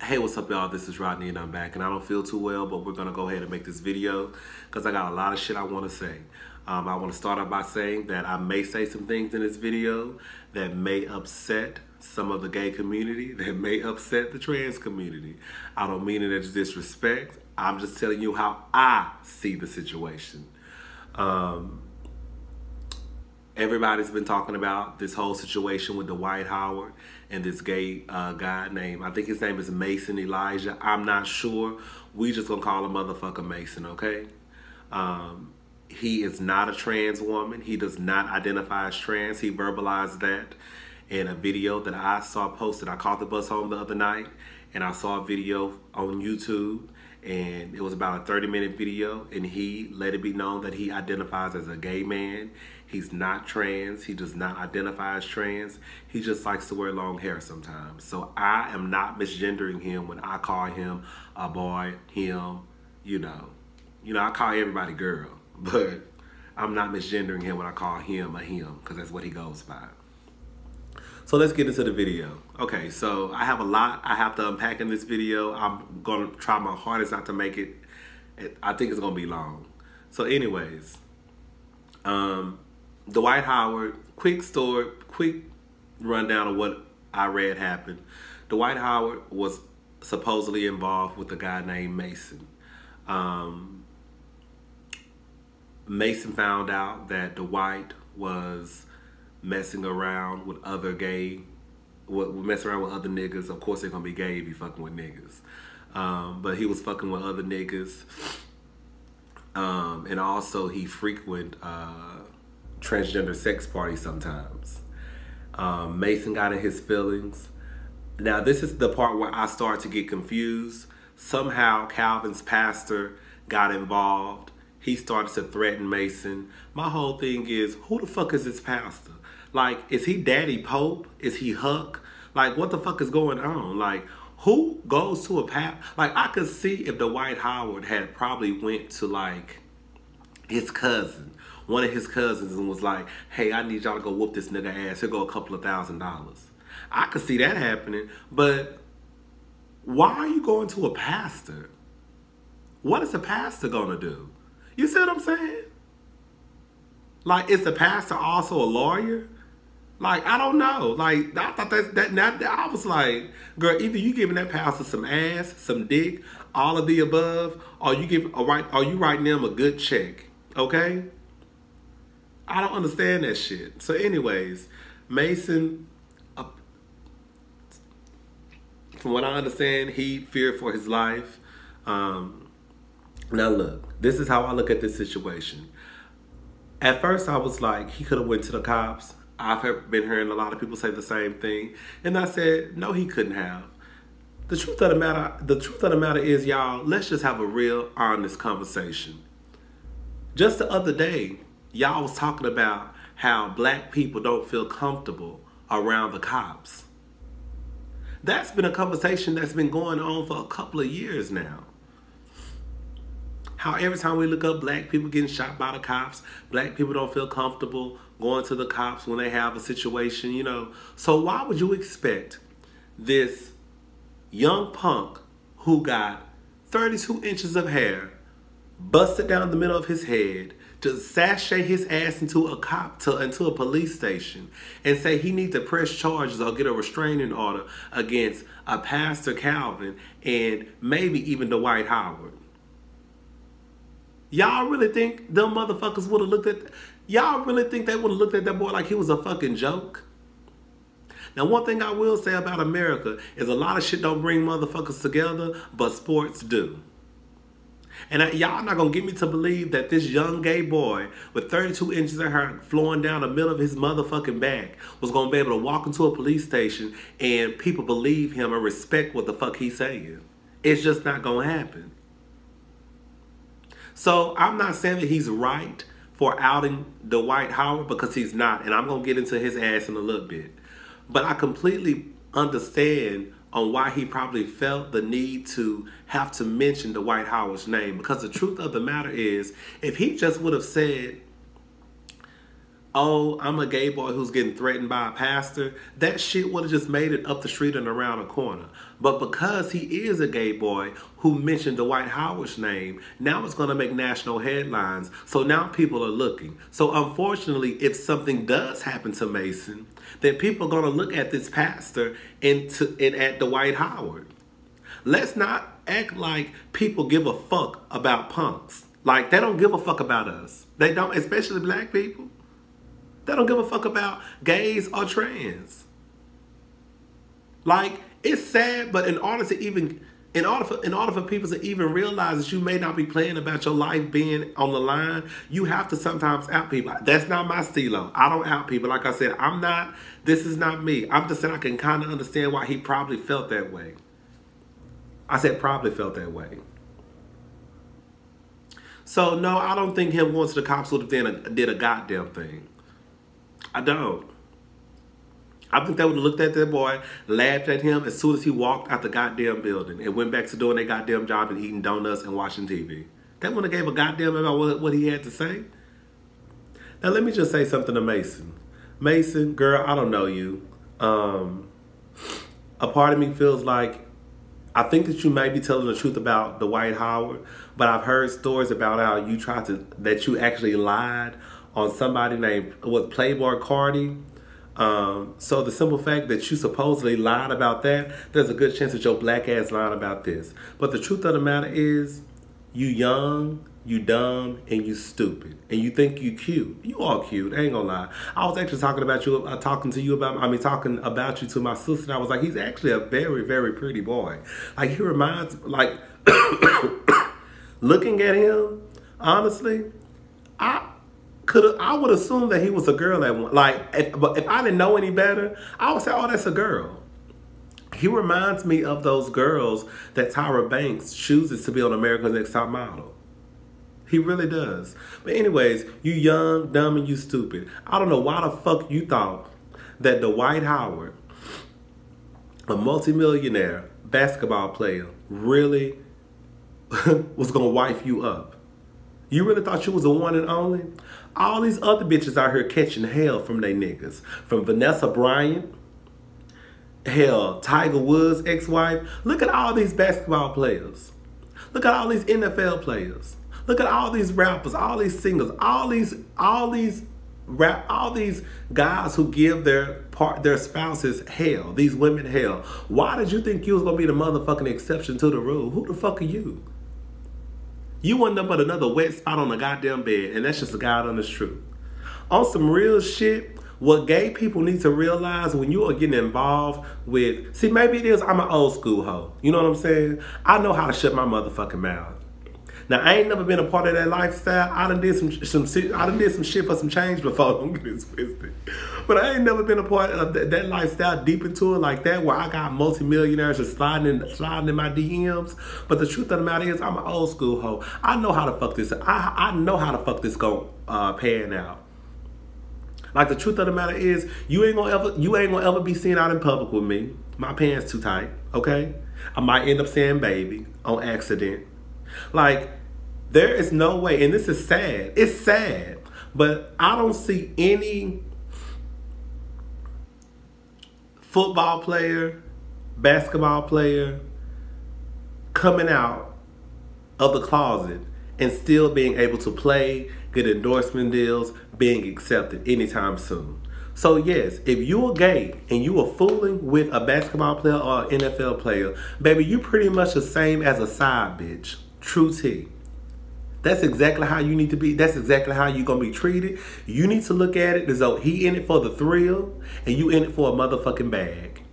Hey, what's up, y'all? This is Rodney, and I'm back, and I don't feel too well, but we're going to go ahead and make this video because I got a lot of shit I want to say. I want to start off by saying that I may say some things in this video that may upset some of the gay community, that may upset the trans community. I don't mean it as disrespect. I'm just telling you how I see the situation. Everybody's been talking about this whole situation with Dwight Howard and this gay guy named, I think his name is Mason Elijah. I'm not sure. We just gonna call him motherfucker Mason, okay? He is not a trans woman. He does not identify as trans. He verbalized that in a video that I saw posted. I caught the bus home the other night and I saw a video on YouTube, and it was about a 30-minute video, and he let it be known that he identifies as a gay man. He's not trans. He does not identify as trans. He just likes to wear long hair sometimes. So I am not misgendering him when I call him a boy, him, you know, I call everybody girl, but I'm not misgendering him when I call him a him, because that's what he goes by. So let's get into the video. Okay, so I have a lot I have to unpack in this video. I'm gonna try my hardest not to make it, I think it's gonna be long. So anyways, Dwight Howard, quick rundown of what I read happened. Dwight Howard was supposedly involved with a guy named Mason. Mason found out that Dwight was messing around with other messing around with other niggas. Of course they're gonna be gay if you fucking with niggas. But he was fucking with other niggas. And also he frequent transgender sex parties sometimes. Mason got in his feelings. Now this is the part where I start to get confused. Somehow Calvin's pastor got involved. He started to threaten Mason. My whole thing is, who the fuck is this pastor? Like, is he Daddy Pope? Is he Huck? Like, what the fuck is going on? Like, who goes to a pastor? Like, I could see if Dwight Howard had probably went to, like, his cousin, one of his cousins, and was like, hey, I need y'all to go whoop this nigga ass. He'll go a couple of $1,000s. I could see that happening, but why are you going to a pastor? What is a pastor gonna do? You see what I'm saying? Like, is the pastor also a lawyer? Like, I don't know. Like, I thought I was like, girl, either you giving that pastor some ass, some dick, all of the above, or you writing them a good check, okay? I don't understand that shit. So anyways, Mason, from what I understand, he feared for his life. Now look, this is how I look at this situation. At first I was like, he could have went to the cops. I've been hearing a lot of people say the same thing. And I said, no, he couldn't have. The truth of the matter is, y'all, let's just have a real honest conversation. Just the other day, y'all was talking about how black people don't feel comfortable around the cops. That's been a conversation that's been going on for a couple of years now. How every time we look up black people getting shot by the cops, black people don't feel comfortable going to the cops when they have a situation, you know. So why would you expect this young punk who got 32 inches of hair busted down the middle of his head to sashay his ass into a police station and say he needs to press charges or get a restraining order against a Pastor Calvin and maybe even Dwight Howard? Y'all really think them motherfuckers would have looked at... Y'all really think they would have looked at that boy like he was a fucking joke? Now, one thing I will say about America is a lot of shit don't bring motherfuckers together, but sports do. And y'all not gonna get me to believe that this young gay boy with 32 inches of hair flowing down the middle of his motherfucking back was gonna be able to walk into a police station and people believe him and respect what the fuck he's saying. It's just not gonna happen. So I'm not saying that he's right for outing Dwight Howard, because he's not. And I'm going to get into his ass in a little bit. But I completely understand on why he probably felt the need to have to mention Dwight Howard's name. Because the truth of the matter is, if he just would have said, oh, I'm a gay boy who's getting threatened by a pastor, that shit would have just made it up the street and around the corner. But because he is a gay boy who mentioned Dwight Howard's name, now it's going to make national headlines. So now people are looking. So unfortunately, if something does happen to Mason, then people are going to look at this pastor and at Dwight Howard. Let's not act like people give a fuck about punks. Like, they don't give a fuck about us. They don't, especially black people. They don't give a fuck about gays or trans. Like, it's sad, but in order for people to even realize that you may not be playing about your life being on the line, you have to sometimes out people. That's not my stilo. I don't out people. Like I said, this is not me. I'm just saying I can kind of understand why he probably felt that way. I said probably felt that way. So, no, I don't think him going to the cops would have did a goddamn thing. I don't. I think they would have looked at that boy, laughed at him as soon as he walked out the goddamn building and went back to doing their goddamn job and eating donuts and watching TV. They wouldn't have gave a goddamn about what he had to say. Now, let me just say something to Mason. Mason, girl, I don't know you. A part of me feels like, I think that you may be telling the truth about Dwight Howard, but I've heard stories about how that you actually lied on somebody named, Playboy Cardi. So the simple fact that you supposedly lied about that, there's a good chance that your black ass lied about this. But the truth of the matter is, you young, you dumb, and you stupid. And you think you cute. You all cute, I ain't gonna lie. I was actually talking about you to my sister, and I was like, he's actually a very, very pretty boy. Like, he reminds, like, looking at him, honestly, I would assume that he was a girl at one. But if I didn't know any better, I would say, oh, that's a girl. He reminds me of those girls that Tyra Banks chooses to be on America's Next Top Model. He really does. But anyways, you young, dumb, and you stupid. I don't know why the fuck you thought that Dwight Howard, a multimillionaire basketball player, really was going to wife you up. You really thought you was the one and only? All these other bitches out here catching hell from they niggas. From Vanessa Bryant, hell, Tiger Woods' ex-wife. Look at all these basketball players. Look at all these NFL players. Look at all these rappers, all these singers, all these guys who give their spouses hell, these women hell. Why did you think you was gonna be the motherfucking exception to the rule? Who the fuck are you? You wasn't nothing but another wet spot on the goddamn bed, and that's just the God honest truth. On some real shit, what gay people need to realize when you are getting involved with, see, maybe it is I'm an old school hoe. You know what I'm saying? I know how to shut my motherfucking mouth. Now, I ain't never been a part of that lifestyle. I done did some shit for some change before. Don't get it twisted. But I ain't never been a part of that lifestyle deep into it like that, where I got multimillionaires just sliding in my DMs. But the truth of the matter is, I'm an old school hoe. I know how to fuck this. I know how to fuck this go pan out. Like, the truth of the matter is, you ain't gonna ever be seen out in public with me. My pants too tight. Okay, I might end up saying baby on accident. Like, there is no way, and this is sad. It's sad, but I don't see any football player, basketball player coming out of the closet and still being able to play, get endorsement deals, being accepted anytime soon. So yes, if you're gay and you are fooling with a basketball player or an NFL player, baby, you pretty much the same as a side bitch. True T. That's exactly how you need to be. That's exactly how you're going to be treated. You need to look at it as though he in it for the thrill and you in it for a motherfucking bag.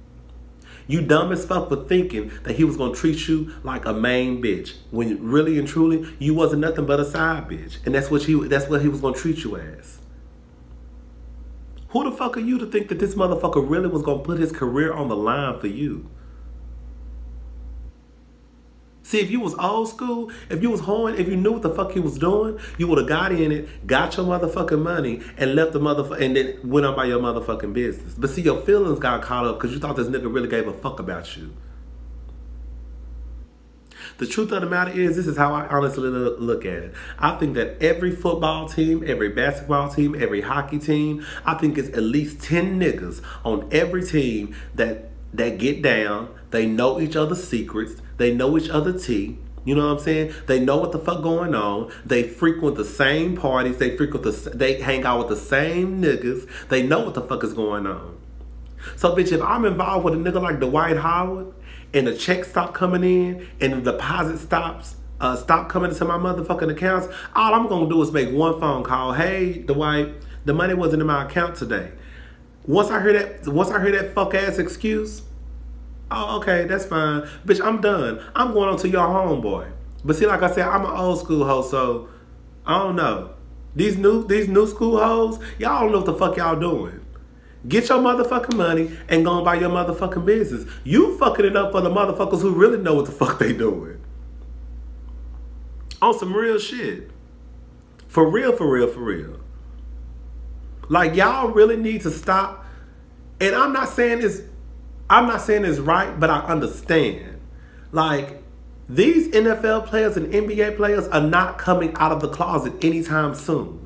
You dumb as fuck for thinking that he was going to treat you like a main bitch, when really and truly you wasn't nothing but a side bitch. And that's what he was going to treat you as. Who the fuck are you to think that this motherfucker really was going to put his career on the line for you? See, if you was old school, if you was hoeing, if you knew what the fuck he was doing, you would have got in it, got your motherfucking money, and left the motherfucker, and then went on by your motherfucking business. But see, your feelings got caught up because you thought this nigga really gave a fuck about you. The truth of the matter is, this is how I honestly look at it. I think that every football team, every basketball team, every hockey team, I think it's at least 10 niggas on every team that get down. They know each other's secrets. They know each other's tea. You know what I'm saying? They know what the fuck going on. They frequent the same parties. They hang out with the same niggas. They know what the fuck is going on. So, bitch, if I'm involved with a nigga like Dwight Howard and the checks stop coming in and the deposit stop coming into my motherfucking accounts, all I'm gonna do is make one phone call. Hey, Dwight, the money wasn't in my account today. Once I hear that fuck ass excuse, oh, okay, that's fine. Bitch, I'm done. I'm going on to your homeboy. But see, like I said, I'm an old school hoe, so I don't know. These new school hoes, y'all don't know what the fuck y'all doing. Get your motherfucking money and go and buy your motherfucking business. You fucking it up for the motherfuckers who really know what the fuck they doing. On some real shit. For real, for real, for real. Like, y'all really need to stop. And I'm not saying it's right, but I understand. Like, these NFL players and NBA players are not coming out of the closet anytime soon.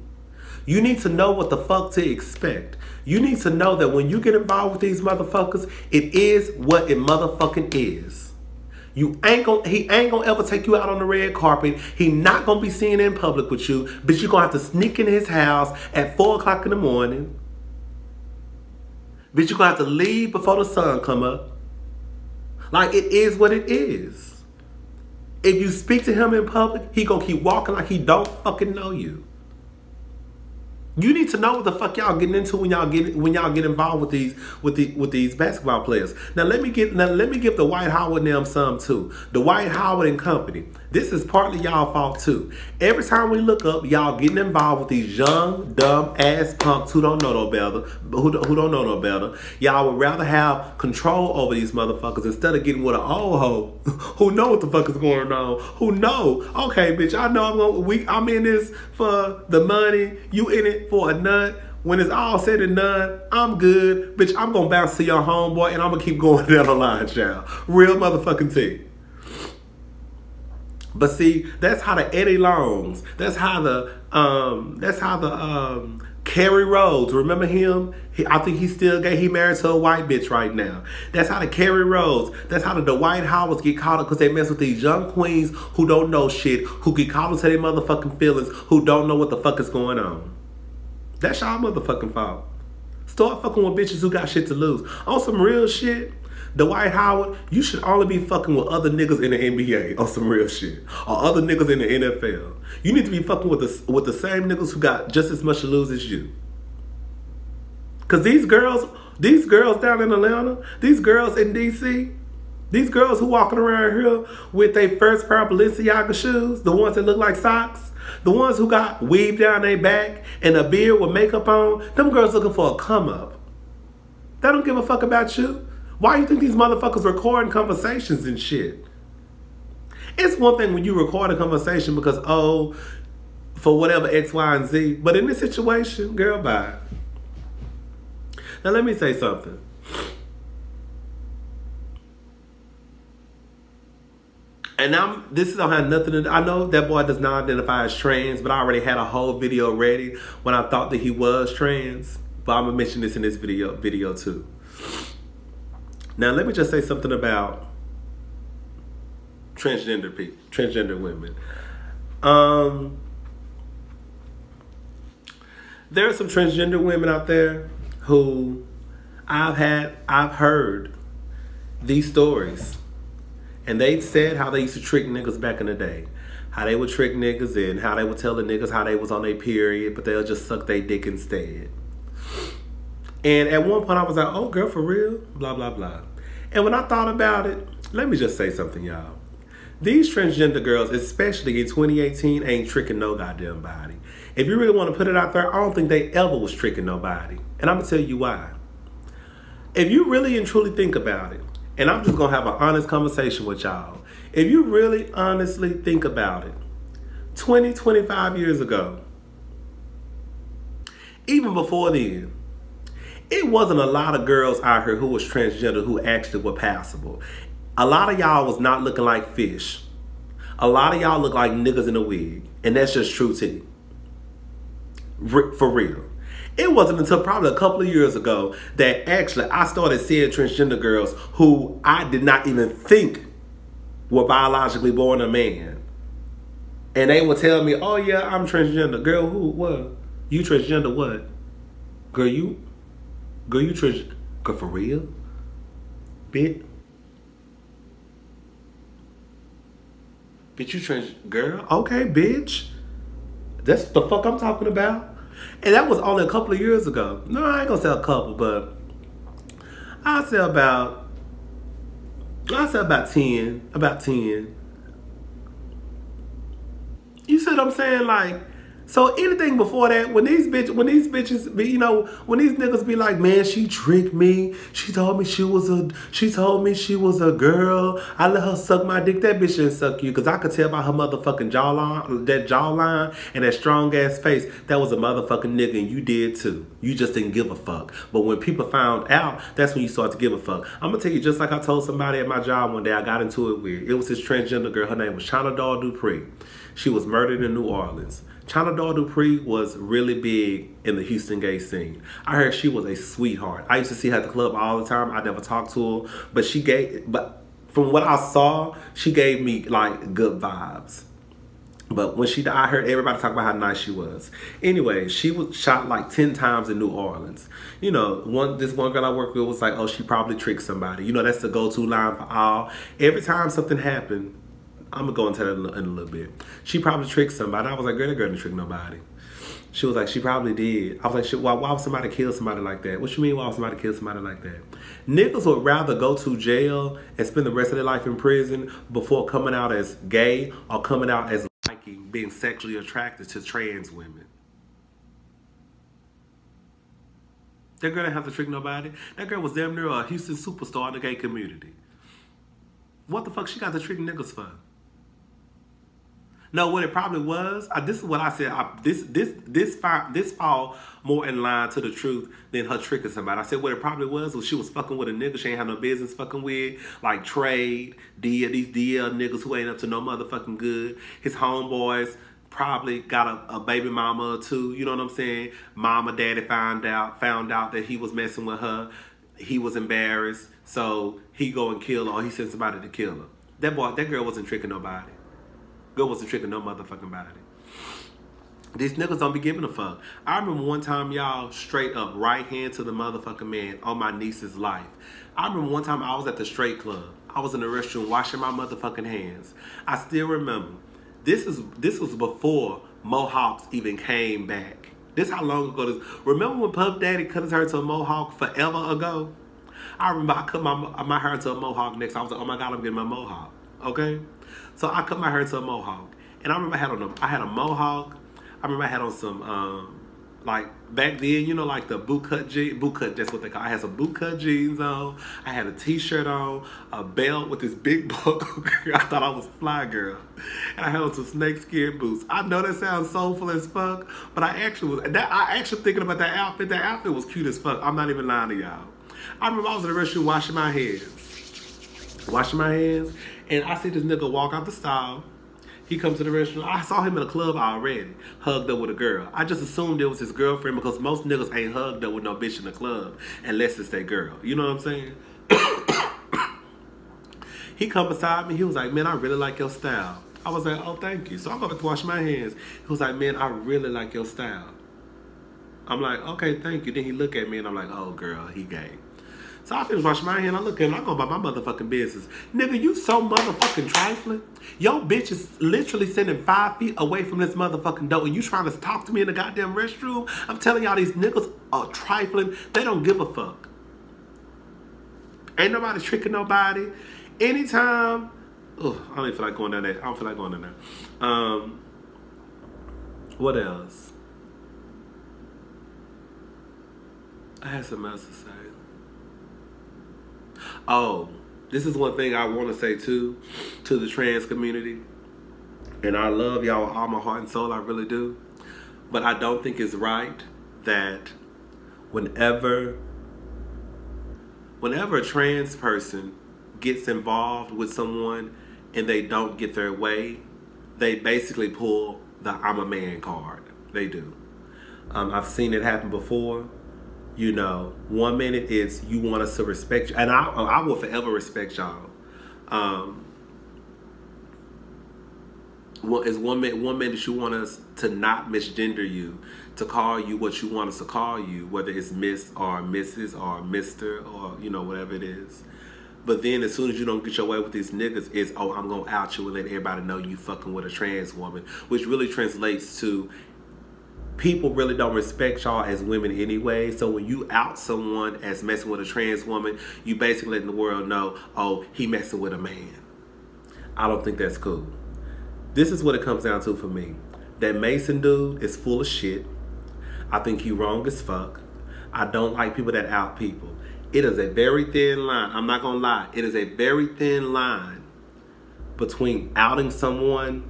You need to know what the fuck to expect. You need to know that when you get involved with these motherfuckers, it is what it motherfucking is. He ain't gonna ever take you out on the red carpet. He not gonna be seen in public with you, but you're gonna have to sneak in his house at 4 o'clock in the morning. But you're gonna have to leave before the sun come up. Like, it is what it is. If you speak to him in public, he gonna keep walking like he don't fucking know you. You need to know what the fuck y'all getting into when y'all get involved with these basketball players. Now let me give Dwight Howard and them some too. Dwight Howard and company. This is partly y'all fault too. Every time we look up, y'all getting involved with these young, dumb ass punks who don't know no better. Who don't know no better. Y'all would rather have control over these motherfuckers instead of getting with an old hoe who know what the fuck is going on. Who know? Okay, bitch, I know I'm in this for the money. You in it for a nut. When it's all said and done, I'm good. Bitch, I'm gonna bounce to your homeboy and I'm gonna keep going down the line, child. Real motherfucking tea. But see, that's how the Eddie Longs, that's how the Kerry Rhodes, remember him? I think he's still gay. He married to a white bitch right now. That's how the Kerry Rhodes, that's how the Dwight Howards get caught up because they mess with these young queens who don't know shit, who get caught into their motherfucking feelings, who don't know what the fuck is going on. That's y'all motherfucking fault. Start fucking with bitches who got shit to lose. On some real shit, Dwight Howard, you should only be fucking with other niggas in the NBA on some real shit. Or other niggas in the NFL. You need to be fucking with the same niggas who got just as much to lose as you. Cause these girls down in Atlanta, these girls in DC, these girls who walking around here with their first pair of Balenciaga shoes, the ones that look like socks, the ones who got weave down their back and a beard with makeup on, them girls looking for a come up. They don't give a fuck about you. Why you think these motherfuckers recording conversations and shit? It's one thing when you record a conversation because, oh, for whatever X, Y, and Z. But in this situation, girl, bye. Now let me say something. And this don't have nothing to do. I know that boy does not identify as trans, but I already had a whole video ready when I thought that he was trans. But I'm gonna mention this in this video too. Now let me just say something about transgender women. There are some transgender women out there who I've heard these stories. And they said how they used to trick niggas back in the day. How they would trick niggas and how they would tell the niggas how they was on their period, but they'll just suck their dick instead. And at one point I was like, oh girl, for real? Blah, blah, blah. And when I thought about it, let me just say something, y'all. These transgender girls, especially in 2018, ain't tricking no goddamn body. If you really want to put it out there, I don't think they ever was tricking nobody. And I'm going to tell you why. If you really and truly think about it, and I'm just going to have an honest conversation with y'all. If you really honestly think about it, 20, 25 years ago, even before then, it wasn't a lot of girls out here who was transgender who actually were passable. A lot of y'all was not looking like fish. A lot of y'all look like niggas in a wig. And that's just true tea. For real. It wasn't until probably a couple of years ago that actually I started seeing transgender girls who I did not even think were biologically born a man. And they would tell me, oh yeah, I'm transgender. Girl, who, what? You transgender what? Girl, you transgender. Girl, for real? Bitch, you trans, girl? Okay, bitch. That's the fuck I'm talking about. And that was only a couple of years ago. No, I ain't gonna say a couple, but I'll say about 10. About 10. You see what I'm saying? Like, so anything before that, when these bitches be, you know, when these niggas be like, man, she tricked me. She told me she was a girl. I let her suck my dick. That bitch didn't suck you, because I could tell by her motherfucking jawline and that strong ass face, that was a motherfucking nigga, and you did too. You just didn't give a fuck. But when people found out, that's when you start to give a fuck. I'm gonna tell you, just like I told somebody at my job one day, I got into it with. It was this transgender girl. Her name was China Doll Dupree. She was murdered in New Orleans. China Doll Dupree was really big in the Houston gay scene. I heard she was a sweetheart. I used to see her at the club all the time. I never talked to her, but from what I saw, she gave me like good vibes. But when she died, I heard everybody talk about how nice she was. Anyway, she was shot like 10 times in New Orleans. You know, this one girl I worked with was like, oh, she probably tricked somebody. You know, that's the go-to line for all. Every time something happened, I'm going to go into that in a little bit. She probably tricked somebody. I was like, girl, that girl didn't trick nobody. She was like, she probably did. I was like, why would somebody kill somebody like that? What you mean, why would somebody kill somebody like that? Niggas would rather go to jail and spend the rest of their life in prison before coming out as gay or coming out as liking being sexually attracted to trans women. That girl didn't have to trick nobody. That girl was damn near a Houston superstar in the gay community. What the fuck she got to trick niggas for? No, what it probably was, this is what I said, this fall more in line to the truth than her tricking somebody. I said what it probably was she was fucking with a nigga she ain't had no business fucking with, like Trade, these DL niggas who ain't up to no motherfucking good. His homeboys probably got a baby mama or two, you know what I'm saying? Mama, daddy found out that he was messing with her. He was embarrassed, so he go and kill her, or he sent somebody to kill her. That girl wasn't tricking nobody. Girl wasn't tricking no motherfucking body. These niggas don't be giving a fuck. I remember one time, y'all, straight up, right hand to the motherfucking man on my niece's life. I remember one time I was at the straight club. I was in the restroom washing my motherfucking hands. I still remember. This was before mohawks even came back. This how long ago this. Remember when Puff Daddy cut his hair to a mohawk forever ago? I remember I cut my hair to a mohawk next. I was like, oh my God, I'm getting my mohawk. Okay? So I cut my hair to a mohawk. And I remember I had a mohawk. I remember I had on some, like, back then, you know, like the boot cut, that's what they call it. I had some boot cut jeans on. I had a t-shirt on, a belt with this big buckle. I thought I was fly girl. And I had on some snakeskin boots. I know that sounds soulful as fuck, but I actually thinking about that outfit. That outfit was cute as fuck. I'm not even lying to y'all. I remember I was in the restroom washing my hands, and I see this nigga walk out the stall. He comes to the restroom. I saw him in a club already, hugged up with a girl. I just assumed it was his girlfriend because most niggas ain't hugged up with no bitch in the club unless it's their girl. You know what I'm saying? He come beside me. He was like, man, I really like your style. I was like, oh, thank you. So I go back to wash my hands. He was like, man, I really like your style. I'm like, okay, thank you. Then he look at me and I'm like, oh, girl, he gay. So I finish washing my hand. I look at him. I go about my motherfucking business. Nigga, you so motherfucking trifling. Your bitch is literally sitting 5 feet away from this motherfucking door, and you trying to talk to me in the goddamn restroom? I'm telling y'all, these niggas are trifling. They don't give a fuck. Ain't nobody tricking nobody. Anytime. Oh, I don't even feel like going down there. I don't feel like going down there. What else? I had something else to say. Oh, this is one thing I want to say too, to the trans community. And I love y'all with all my heart and soul, I really do. But I don't think it's right that whenever a trans person gets involved with someone and they don't get their way, they basically pull the I'm a man card. They do. I've seen it happen before. You know, 1 minute is you want us to respect you, and I will forever respect y'all. Well, it's 1 minute you want us to not misgender you, to call you what you want us to call you, whether it's Miss or Mrs. or Mr. or, you know, whatever it is. But then as soon as you don't get your way with these niggas, it's, oh, I'm going to out you and let everybody know you fucking with a trans woman, which really translates to people really don't respect y'all as women anyway. So when you out someone as messing with a trans woman, you basically letting the world know, oh, he messing with a man. I don't think that's cool. This is what it comes down to for me. That Mason dude is full of shit. I think he wrong as fuck. I don't like people that out people. It is a very thin line. I'm not gonna lie. It is a very thin line between outing someone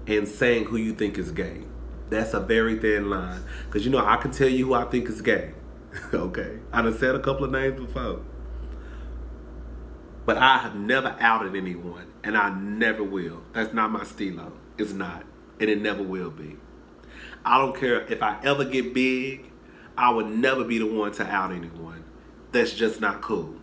and saying who you think is gay. That's a very thin line. Because, you know, I can tell you who I think is gay. Okay? I done said a couple of names before. But I have never outed anyone. And I never will. That's not my stilo. It's not. And it never will be. I don't care if I ever get big. I would never be the one to out anyone. That's just not cool.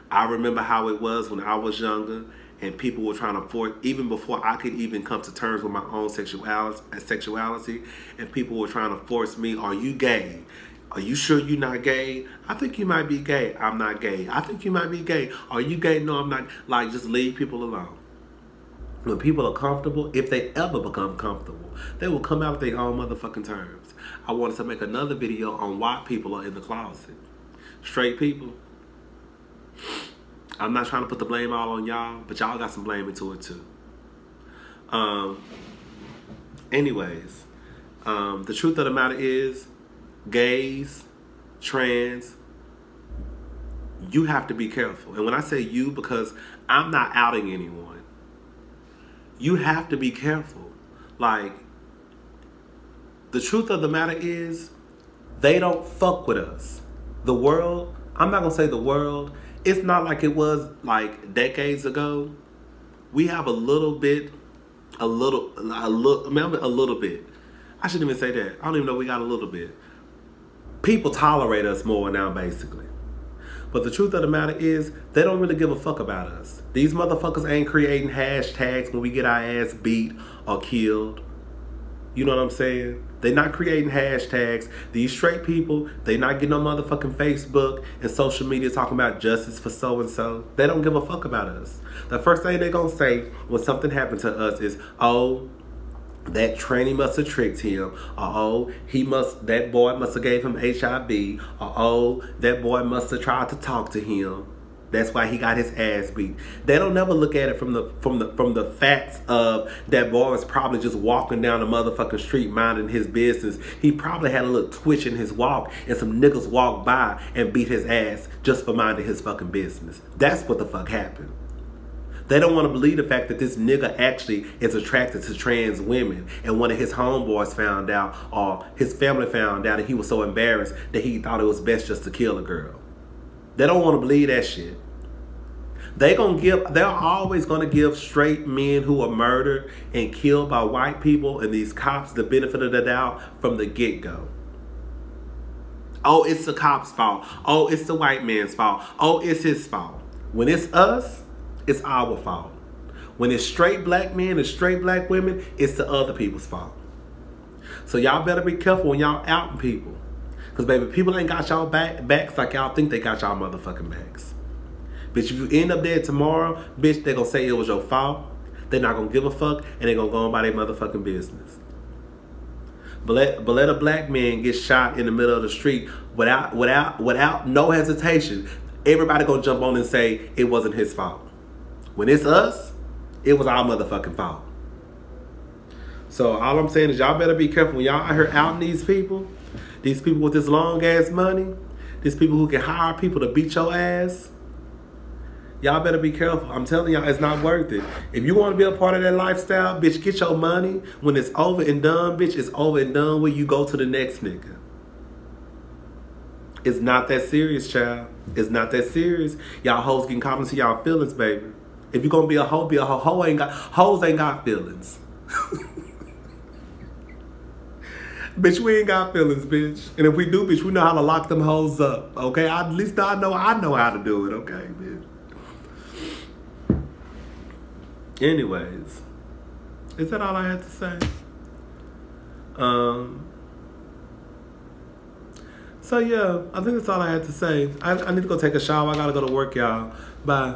I remember how it was when I was younger. And people were trying to force, even before I could even come to terms with my own sexuality, and people were trying to force me, are you gay? Are you sure you're not gay? I think you might be gay. I'm not gay. I think you might be gay. Are you gay? No, I'm not. Like, just leave people alone. When people are comfortable, if they ever become comfortable, they will come out of their own motherfucking terms. I wanted to make another video on why people are in the closet. Straight people. I'm not trying to put the blame all on y'all, but y'all got some blame into it too. Anyways, the truth of the matter is, gays, trans, you have to be careful. And when I say you, because I'm not outing anyone, you have to be careful. Like, the truth of the matter is, they don't fuck with us. The world, I'm not gonna say the world, it's not like it was like decades ago. We have a little bit. I shouldn't even say that. I don't even know we got a little bit. People tolerate us more now, basically. But the truth of the matter is, they don't really give a fuck about us. These motherfuckers ain't creating hashtags when we get our ass beat or killed. You know what I'm saying? They're not creating hashtags. These straight people, they not getting on motherfucking Facebook and social media talking about justice for so-and-so. They don't give a fuck about us. The first thing they're going to say when something happened to us is, oh, that tranny must have tricked him. Or, oh, that boy must have gave him HIV. Or, oh, that boy must have tried to talk to him. That's why he got his ass beat. They don't never look at it from the facts of that boy was probably just walking down the motherfucking street minding his business. He probably had a little twitch in his walk and some niggas walked by and beat his ass just for minding his fucking business. That's what the fuck happened. They don't want to believe the fact that this nigga actually is attracted to trans women, and one of his homeboys found out, or his family found out, and he was so embarrassed that he thought it was best just to kill a girl. They don't want to believe that shit. They're always gonna give straight men who are murdered and killed by white people and these cops the benefit of the doubt from the get-go. Oh, it's the cop's fault. Oh, it's the white man's fault. Oh, it's his fault. When it's us, it's our fault. When it's straight black men and straight black women, it's the other people's fault. So y'all better be careful when y'all outing people. Because, baby, people ain't got y'all backs like y'all think they got y'all motherfucking backs. Bitch, if you end up dead tomorrow, bitch, they gonna say it was your fault. They're not gonna give a fuck, and they gonna go on by their motherfucking business. But let a black man get shot in the middle of the street without no hesitation. Everybody gonna jump on and say it wasn't his fault. When it's us, it was our motherfucking fault. So all I'm saying is y'all better be careful when y'all out here outing these people with this long ass money, these people who can hire people to beat your ass. Y'all better be careful. I'm telling y'all, it's not worth it. If you want to be a part of that lifestyle, bitch, get your money. When it's over and done, bitch, it's over and done with. You go to the next nigga. It's not that serious, child. It's not that serious. Y'all hoes getting caught into y'all feelings, baby. If you're gonna be a hoe, be a hoe. Hoes ain't got feelings. Bitch, we ain't got feelings, bitch. And if we do, bitch, we know how to lock them hoes up. Okay? At least I know how to do it, okay, bitch. Anyways. Is that all I had to say? So yeah, I think that's all I had to say. I need to go take a shower. I gotta go to work, y'all. Bye.